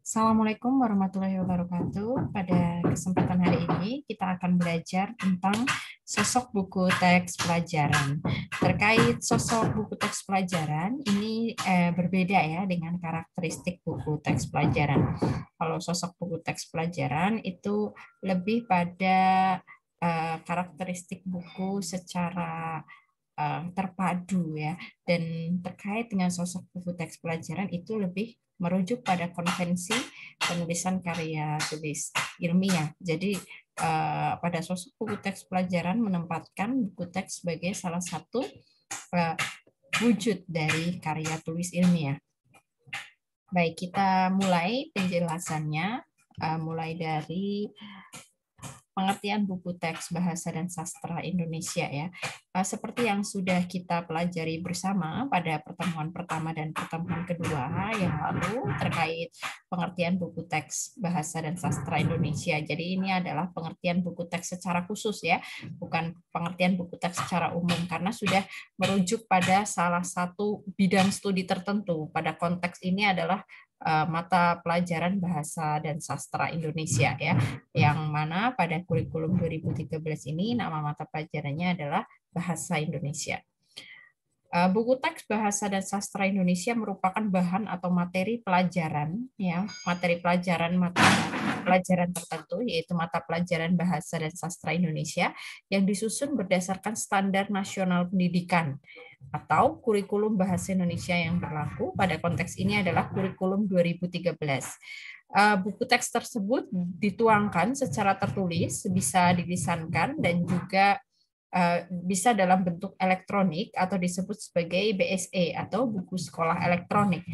Assalamualaikum warahmatullahi wabarakatuh. Pada kesempatan hari ini kita akan belajar tentang sosok buku teks pelajaran. Terkait sosok buku teks pelajaran, ini berbeda ya dengan karakteristik buku teks pelajaran. Kalau sosok buku teks pelajaran itu lebih pada karakteristik buku secara terpadu ya, dan terkait dengan sosok buku teks pelajaran itu lebih merujuk pada konvensi penulisan karya tulis ilmiah. Jadi pada sosok buku teks pelajaran menempatkan buku teks sebagai salah satu wujud dari karya tulis ilmiah. Baik, kita mulai penjelasannya, mulai dari pengertian buku teks bahasa dan sastra Indonesia ya. Seperti yang sudah kita pelajari bersama pada pertemuan pertama dan pertemuan kedua yang lalu terkait pengertian buku teks bahasa dan sastra Indonesia. Jadi ini adalah pengertian buku teks secara khusus ya, bukan pengertian buku teks secara umum karena sudah merujuk pada salah satu bidang studi tertentu. Pada konteks ini adalah mata pelajaran bahasa dan sastra Indonesia ya, yang mana pada kurikulum 2013 ini nama mata pelajarannya adalah Bahasa Indonesia. Buku teks bahasa dan sastra Indonesia merupakan bahan atau materi pelajaran ya, materi pelajaran tertentu yaitu mata pelajaran bahasa dan sastra Indonesia yang disusun berdasarkan standar nasional pendidikan atau kurikulum bahasa Indonesia yang berlaku. Pada konteks ini adalah kurikulum 2013. Buku teks tersebut dituangkan secara tertulis, bisa dilisankan dan juga bisa dalam bentuk elektronik atau disebut sebagai BSE atau buku sekolah elektronik.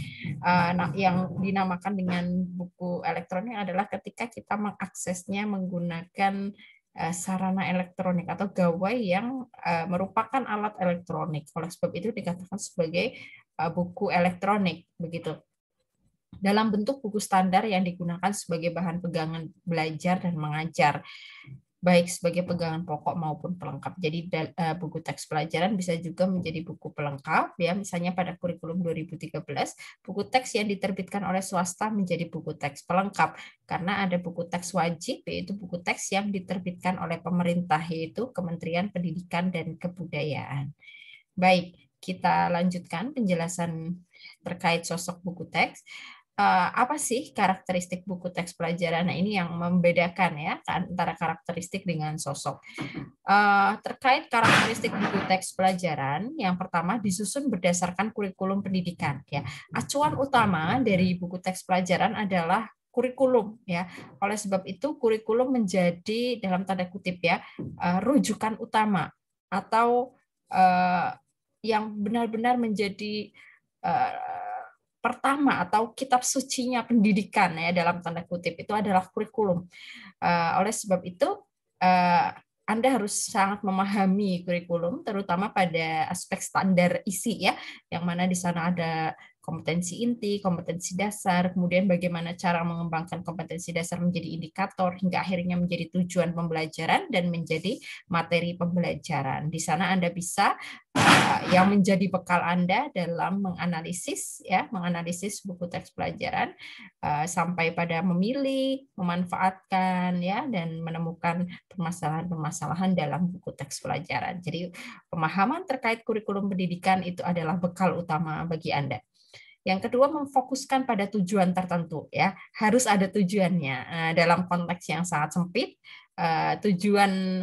Yang dinamakan dengan buku elektronik adalah ketika kita mengaksesnya menggunakan sarana elektronik atau gawai yang merupakan alat elektronik. Oleh sebab itu dikatakan sebagai buku elektronik begitu. Dalam bentuk buku standar yang digunakan sebagai bahan pegangan belajar dan mengajar, baik sebagai pegangan pokok maupun pelengkap. Jadi buku teks pelajaran bisa juga menjadi buku pelengkap ya. Misalnya pada kurikulum 2013, buku teks yang diterbitkan oleh swasta menjadi buku teks pelengkap karena ada buku teks wajib yaitu buku teks yang diterbitkan oleh pemerintah yaitu Kementerian Pendidikan dan Kebudayaan. Baik, kita lanjutkan penjelasan terkait sosok buku teks. Apa sih karakteristik buku teks pelajaran? Nah, ini yang membedakan ya antara karakteristik dengan sosok. Terkait karakteristik buku teks pelajaran, yang pertama disusun berdasarkan kurikulum pendidikan. Ya, acuan utama dari buku teks pelajaran adalah kurikulum ya. Oleh sebab itu kurikulum menjadi dalam tanda kutip ya rujukan utama atau yang benar-benar menjadi pertama atau kitab sucinya pendidikan ya dalam tanda kutip itu adalah kurikulum. Oleh sebab itu Anda harus sangat memahami kurikulum terutama pada aspek standar isi ya, yang mana di sana ada kompetensi inti, kompetensi dasar, kemudian bagaimana cara mengembangkan kompetensi dasar menjadi indikator hingga akhirnya menjadi tujuan pembelajaran dan menjadi materi pembelajaran. Di sana Anda bisa yang menjadi bekal Anda dalam menganalisis buku teks pelajaran sampai pada memilih, memanfaatkan ya dan menemukan permasalahan-permasalahan dalam buku teks pelajaran. Jadi pemahaman terkait kurikulum pendidikan itu adalah bekal utama bagi Anda. Yang kedua, memfokuskan pada tujuan tertentu ya, harus ada tujuannya. Dalam konteks yang sangat sempit, tujuan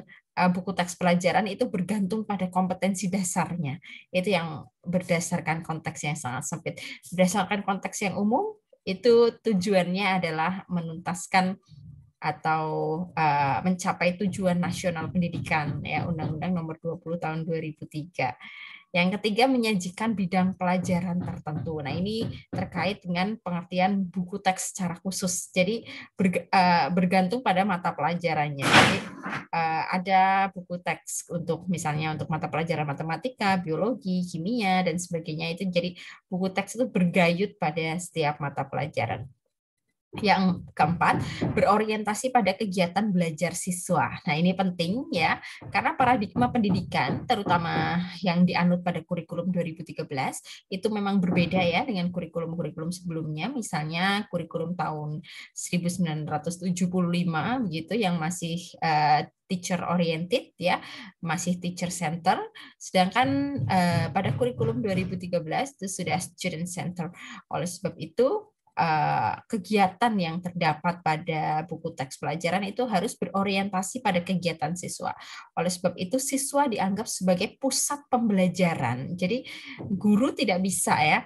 buku teks pelajaran itu bergantung pada kompetensi dasarnya. Itu yang berdasarkan konteks yang sangat sempit. Berdasarkan konteks yang umum, itu tujuannya adalah menuntaskan atau mencapai tujuan nasional pendidikan ya, Undang-Undang Nomor 20 Tahun 2003. Yang ketiga, menyajikan bidang pelajaran tertentu. Nah, ini terkait dengan pengertian buku teks secara khusus. Jadi bergantung pada mata pelajarannya. Jadi ada buku teks untuk misalnya untuk mata pelajaran matematika, biologi, kimia dan sebagainya itu. Jadi buku teks itu bergayut pada setiap mata pelajaran. Yang keempat, berorientasi pada kegiatan belajar siswa. Nah, ini penting ya, karena paradigma pendidikan, terutama yang dianut pada kurikulum 2013, itu memang berbeda ya dengan kurikulum-kurikulum sebelumnya, misalnya kurikulum tahun 1975, begitu, yang masih teacher oriented ya, masih teacher center, sedangkan pada kurikulum 2013 itu sudah student center. Oleh sebab itu, kegiatan yang terdapat pada buku teks pelajaran itu harus berorientasi pada kegiatan siswa. Oleh sebab itu, siswa dianggap sebagai pusat pembelajaran. Jadi, guru tidak bisa ya,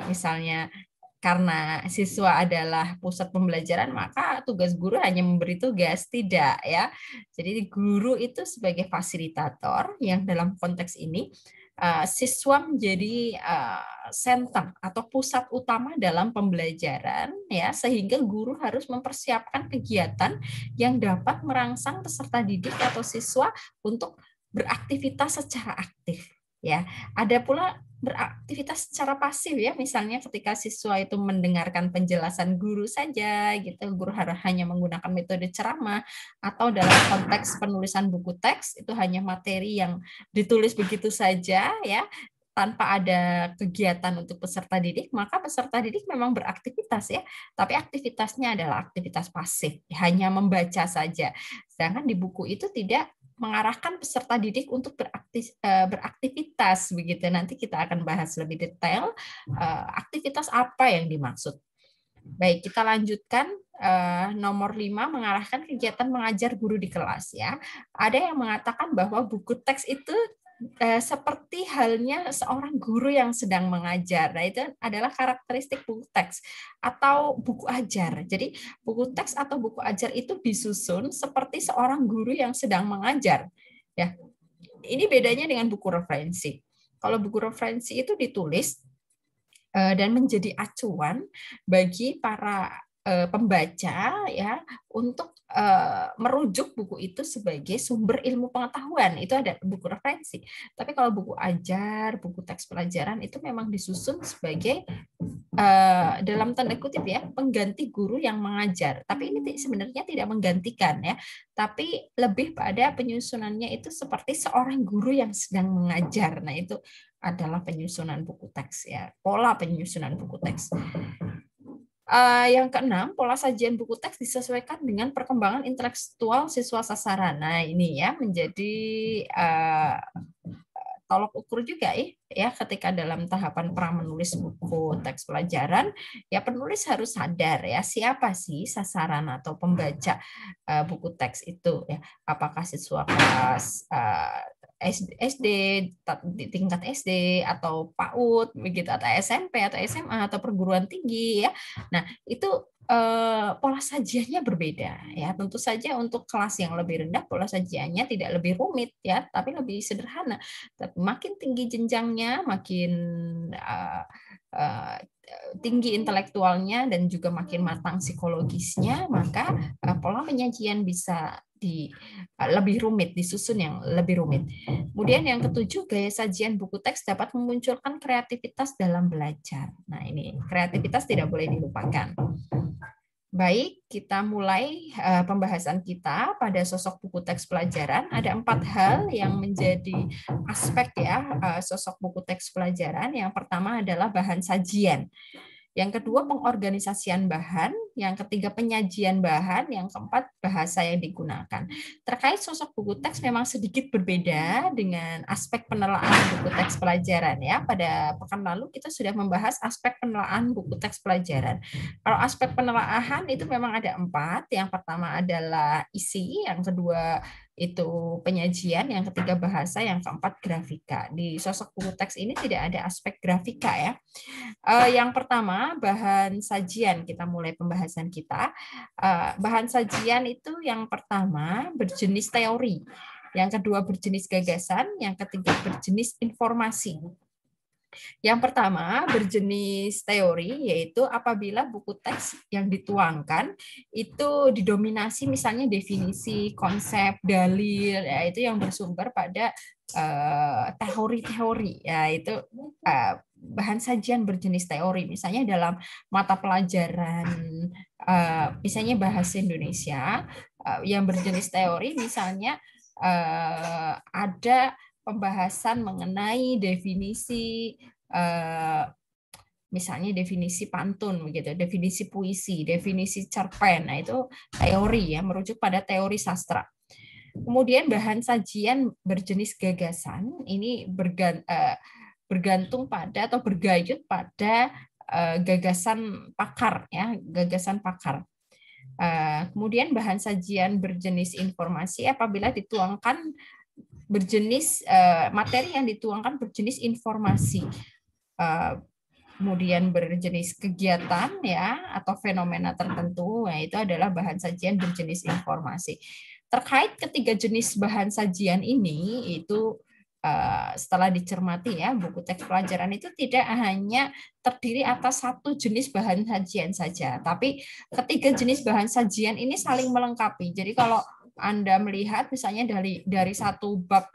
misalnya karena siswa adalah pusat pembelajaran, maka tugas guru hanya memberi tugas, tidak ya. Jadi guru itu sebagai fasilitator yang dalam konteks ini siswa menjadi center atau pusat utama dalam pembelajaran ya, sehingga guru harus mempersiapkan kegiatan yang dapat merangsang peserta didik atau siswa untuk beraktivitas secara aktif ya. Ada pula beraktivitas secara pasif ya, misalnya ketika siswa itu mendengarkan penjelasan guru saja gitu, guru hanya menggunakan metode ceramah, atau dalam konteks penulisan buku teks itu hanya materi yang ditulis begitu saja ya, tanpa ada kegiatan untuk peserta didik, maka peserta didik memang beraktivitas ya, tapi aktivitasnya adalah aktivitas pasif, hanya membaca saja. Sedangkan di buku itu tidak mengarahkan peserta didik untuk beraktivitas begitu. Nanti kita akan bahas lebih detail aktivitas apa yang dimaksud. Baik, kita lanjutkan. Nomor 5, mengarahkan kegiatan mengajar guru di kelas ya. Ada yang mengatakan bahwa buku teks itu seperti halnya seorang guru yang sedang mengajar. Nah, itu adalah karakteristik buku teks atau buku ajar. Jadi, buku teks atau buku ajar itu disusun seperti seorang guru yang sedang mengajar. Ya, ini bedanya dengan buku referensi. Kalau buku referensi itu ditulis dan menjadi acuan bagi para pembaca ya untuk merujuk buku itu sebagai sumber ilmu pengetahuan. Itu ada buku referensi. Tapi kalau buku ajar, buku teks pelajaran itu memang disusun sebagai dalam tanda kutip ya, pengganti guru yang mengajar. Tapi ini sebenarnya tidak menggantikan ya, tapi lebih pada penyusunannya itu seperti seorang guru yang sedang mengajar. Nah, itu adalah penyusunan buku teks ya, pola penyusunan buku teks. Yang keenam, pola sajian buku teks disesuaikan dengan perkembangan intelektual siswa sasaran. Nah, ini ya menjadi tolok ukur juga ya ketika dalam tahapan pra menulis buku teks pelajaran, ya penulis harus sadar ya siapa sih sasaran atau pembaca buku teks itu ya. Apakah siswa kelas SD, di tingkat SD atau PAUD begitu, atau SMP atau SMA atau perguruan tinggi ya. Nah, itu pola sajiannya berbeda ya. Tentu saja untuk kelas yang lebih rendah pola sajiannya tidak lebih rumit ya, tapi lebih sederhana. Tapi makin tinggi jenjangnya, makin tinggi intelektualnya dan juga makin matang psikologisnya, maka pola penyajian bisa lebih rumit, disusun yang lebih rumit. Kemudian yang ketujuh, gaya sajian buku teks dapat memunculkan kreativitas dalam belajar. Nah, ini kreativitas tidak boleh dilupakan. Baik, kita mulai pembahasan kita pada sosok buku teks pelajaran. Ada 4 hal yang menjadi aspek ya sosok buku teks pelajaran. Yang pertama adalah bahan sajian. Yang kedua, pengorganisasian bahan. Yang ketiga, penyajian bahan. Yang keempat, bahasa yang digunakan. Terkait sosok buku teks memang sedikit berbeda dengan aspek penelaahan buku teks pelajaran ya. Pada pekan lalu kita sudah membahas aspek penelaahan buku teks pelajaran. Kalau aspek penelaahan itu memang ada 4. Yang pertama adalah isi, yang kedua itu penyajian, yang ketiga bahasa, yang keempat grafika. Di sosok buku teks ini tidak ada aspek grafika ya. Yang pertama, bahan sajian. Kita mulai pembahasan kita. Bahan sajian itu yang pertama berjenis teori, yang kedua berjenis gagasan, yang ketiga berjenis informasi. Yang pertama, berjenis teori, yaitu apabila buku teks yang dituangkan itu didominasi misalnya definisi, konsep, dalil, ya itu yang bersumber pada teori-teori, ya itu bahan sajian berjenis teori, misalnya dalam mata pelajaran, misalnya bahasa Indonesia yang berjenis teori, misalnya ada pembahasan mengenai definisi, misalnya definisi pantun, begitu, definisi puisi, definisi cerpen. Nah, itu teori ya, merujuk pada teori sastra. Kemudian bahan sajian berjenis gagasan ini bergantung pada atau bergayut pada gagasan pakar ya, gagasan pakar. Kemudian bahan sajian berjenis informasi apabila dituangkan berjenis materi yang dituangkan berjenis informasi. Kemudian berjenis kegiatan ya atau fenomena tertentu, nah itu adalah bahan sajian berjenis informasi. Terkait ketiga jenis bahan sajian ini, itu setelah dicermati ya, buku teks pelajaran itu tidak hanya terdiri atas satu jenis bahan sajian saja, tapi ketiga jenis bahan sajian ini saling melengkapi. Jadi kalau Anda melihat misalnya dari satu bab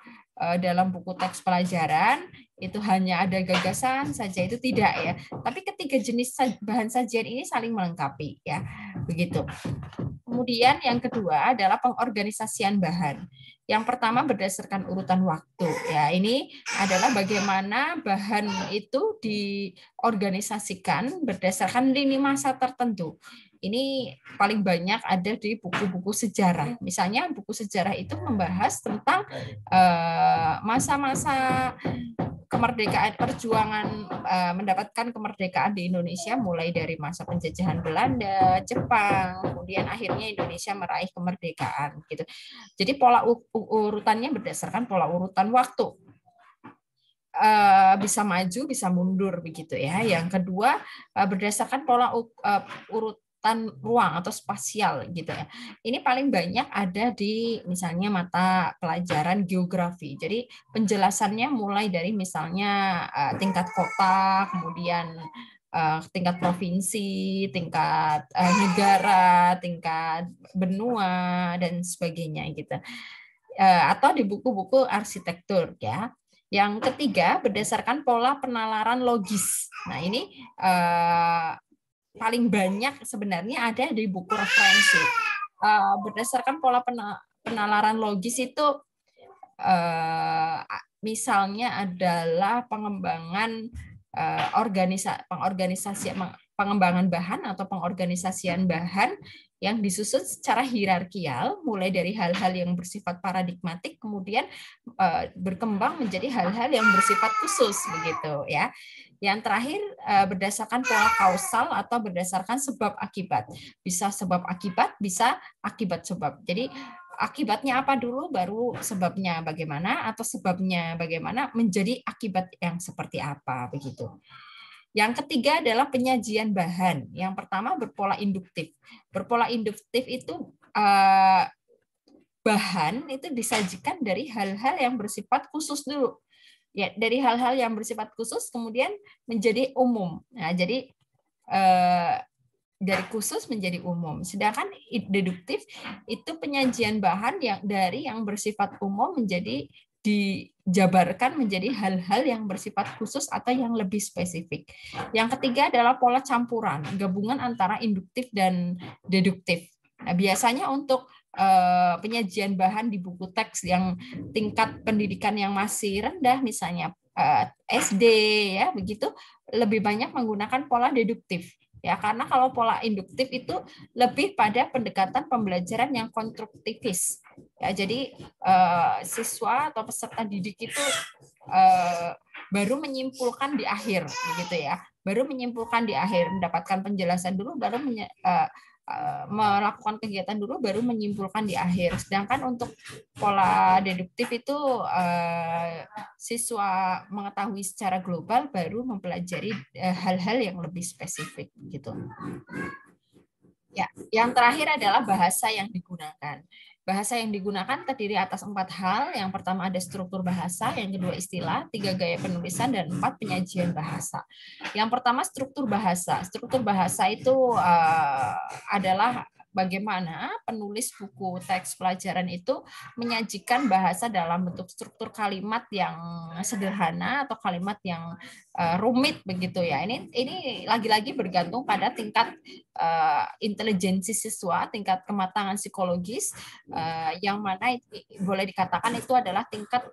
dalam buku teks pelajaran itu hanya ada gagasan saja, itu tidak ya. Tapi ketiga jenis bahan sajian ini saling melengkapi ya, begitu. Kemudian yang kedua adalah pengorganisasian bahan. Yang pertama berdasarkan urutan waktu. Ya, ini adalah bagaimana bahan itu diorganisasikan berdasarkan lini masa tertentu. Ini paling banyak ada di buku-buku sejarah. Misalnya buku sejarah itu membahas tentang masa-masa kemerdekaan, perjuangan mendapatkan kemerdekaan di Indonesia mulai dari masa penjajahan Belanda, Jepang, kemudian akhirnya Indonesia meraih kemerdekaan gitu. Jadi pola urutannya berdasarkan pola urutan waktu. Bisa maju, bisa mundur begitu ya. Yang kedua berdasarkan pola urutan ruang atau spasial gitu ya. Ini paling banyak ada di misalnya mata pelajaran geografi. Jadi penjelasannya mulai dari misalnya tingkat kota, kemudian tingkat provinsi, tingkat negara, tingkat benua dan sebagainya gitu. Atau di buku-buku arsitektur ya. Yang ketiga berdasarkan pola penalaran logis. Nah, ini paling banyak sebenarnya ada di buku referensi. Berdasarkan pola penalaran logis itu misalnya adalah pengembangan pengembangan bahan atau pengorganisasian bahan yang disusun secara hierarkial, mulai dari hal-hal yang bersifat paradigmatik, kemudian berkembang menjadi hal-hal yang bersifat khusus, begitu ya. Yang terakhir berdasarkan pola kausal atau berdasarkan sebab akibat. Bisa sebab akibat, bisa akibat sebab. Jadi akibatnya apa dulu, baru sebabnya bagaimana, atau sebabnya bagaimana menjadi akibat yang seperti apa, begitu. Yang ketiga adalah penyajian bahan. Yang pertama berpola induktif. Berpola induktif itu bahan itu disajikan dari hal-hal yang bersifat khusus dulu. Ya, dari hal-hal yang bersifat khusus kemudian menjadi umum. Nah, jadi dari khusus menjadi umum. Sedangkan deduktif itu penyajian bahan yang bersifat umum menjadi dijabarkan menjadi hal-hal yang bersifat khusus atau yang lebih spesifik. Yang ketiga adalah pola campuran, gabungan antara induktif dan deduktif. Nah, biasanya untuk penyajian bahan di buku teks yang tingkat pendidikan yang masih rendah, misalnya SD ya begitu, lebih banyak menggunakan pola deduktif. Ya, karena kalau pola induktif itu lebih pada pendekatan pembelajaran yang konstruktivis. Ya, jadi siswa atau peserta didik itu baru menyimpulkan di akhir, begitu ya. Baru menyimpulkan di akhir, mendapatkan penjelasan dulu, baru melakukan kegiatan dulu, baru menyimpulkan di akhir. Sedangkan untuk pola deduktif itu siswa mengetahui secara global, baru mempelajari hal-hal yang lebih spesifik gitu. Ya, yang terakhir adalah bahasa yang digunakan. Bahasa yang digunakan terdiri atas 4 hal. Yang pertama ada struktur bahasa, yang kedua istilah, 3 gaya penulisan, dan 4 penyajian bahasa. Yang pertama struktur bahasa. Struktur bahasa itu adalah bagaimana penulis buku teks pelajaran itu menyajikan bahasa dalam bentuk struktur kalimat yang sederhana atau kalimat yang rumit begitu ya. Ini lagi-lagi bergantung pada tingkat intelijensi siswa, tingkat kematangan psikologis, yang mana boleh dikatakan itu adalah tingkat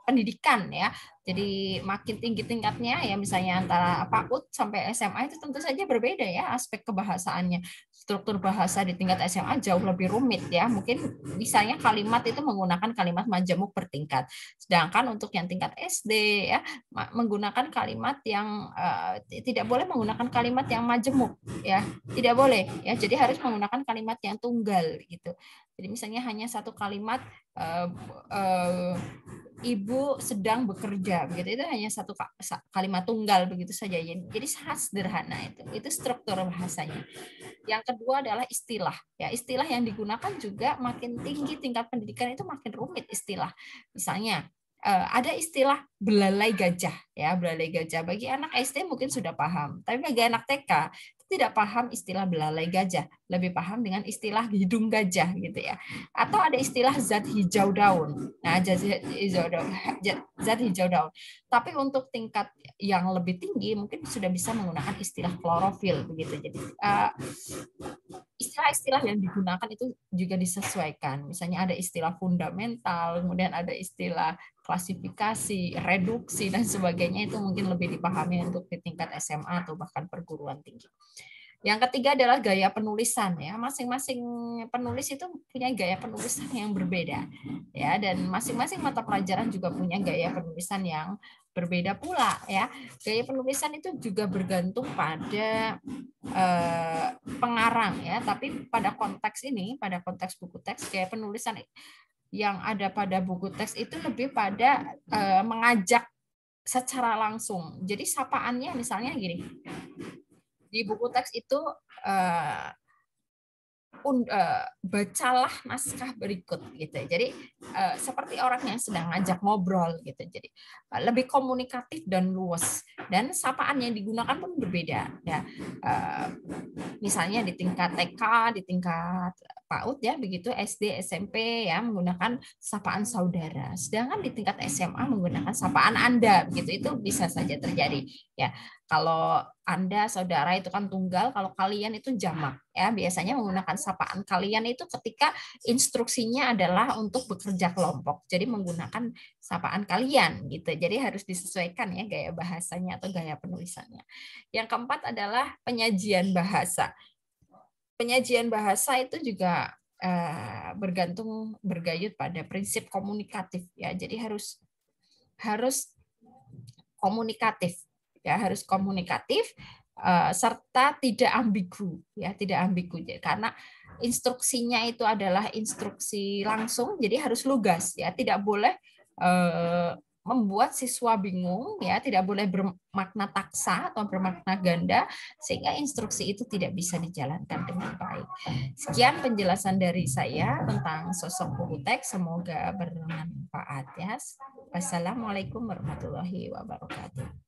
pendidikan ya. Jadi makin tinggi tingkatnya ya, misalnya antara PAUD sampai SMA itu tentu saja berbeda ya aspek kebahasaannya. Struktur bahasa di tingkat SMA jauh lebih rumit ya. Mungkin misalnya kalimat itu menggunakan kalimat majemuk bertingkat. Sedangkan untuk yang tingkat SD ya menggunakan kalimat yang tidak boleh menggunakan kalimat yang majemuk ya. Tidak boleh ya. Jadi harus menggunakan kalimat yang tunggal gitu. Jadi misalnya hanya satu kalimat ibu sedang bekerja begitu, itu hanya satu kalimat tunggal begitu saja. Jadi sangat sederhana itu struktur bahasanya. Yang kedua adalah istilah ya. Istilah yang digunakan juga makin tinggi tingkat pendidikan itu makin rumit istilah. Misalnya ada istilah belalai gajah ya. Belalai gajah bagi anak SD mungkin sudah paham, tapi bagi anak TK tidak paham istilah belalai gajah, lebih paham dengan istilah hidung gajah gitu ya. Atau ada istilah zat hijau daun. Nah, zat hijau daun. Tapi untuk tingkat yang lebih tinggi mungkin sudah bisa menggunakan istilah klorofil begitu. Jadi istilah-istilah yang digunakan itu juga disesuaikan. Misalnya ada istilah fundamental, kemudian ada istilah klasifikasi, reduksi, dan sebagainya, itu mungkin lebih dipahami untuk di tingkat SMA atau bahkan perguruan tinggi. Yang ketiga adalah gaya penulisan ya. Masing-masing penulis itu punya gaya penulisan yang berbeda ya, dan masing-masing mata pelajaran juga punya gaya penulisan yang berbeda pula ya. Gaya penulisan itu juga bergantung pada pengarang ya, tapi pada konteks ini, pada konteks buku teks, gaya penulisan yang ada pada buku teks itu lebih pada mengajak secara langsung. Jadi sapaannya misalnya gini. Di buku teks itu bacalah naskah berikut gitu. Jadi seperti orang yang sedang ngajak ngobrol gitu. Jadi lebih komunikatif dan luas, dan sapaan yang digunakan pun berbeda ya. Misalnya di tingkat TK, di tingkat PAUD ya begitu, SD, SMP ya menggunakan sapaan saudara. Sedangkan di tingkat SMA menggunakan sapaan Anda begitu. Itu bisa saja terjadi ya. Kalau Anda saudara itu kan tunggal, kalau kalian itu jamak ya. Biasanya menggunakan sapaan kalian itu ketika instruksinya adalah untuk bekerja kelompok. Jadi menggunakan sapaan kalian gitu. Jadi harus disesuaikan ya gaya bahasanya atau gaya penulisannya. Yang keempat adalah penyajian bahasa. Penyajian bahasa itu juga bergayut pada prinsip komunikatif ya. Jadi harus komunikatif ya, harus komunikatif serta tidak ambigu ya, tidak ambigu karena instruksinya itu adalah instruksi langsung, jadi harus lugas ya, tidak boleh membuat siswa bingung ya, tidak boleh bermakna taksa atau bermakna ganda sehingga instruksi itu tidak bisa dijalankan dengan baik. Sekian penjelasan dari saya tentang sosok buku teks, semoga bermanfaat ya. Wassalamualaikum warahmatullahi wabarakatuh.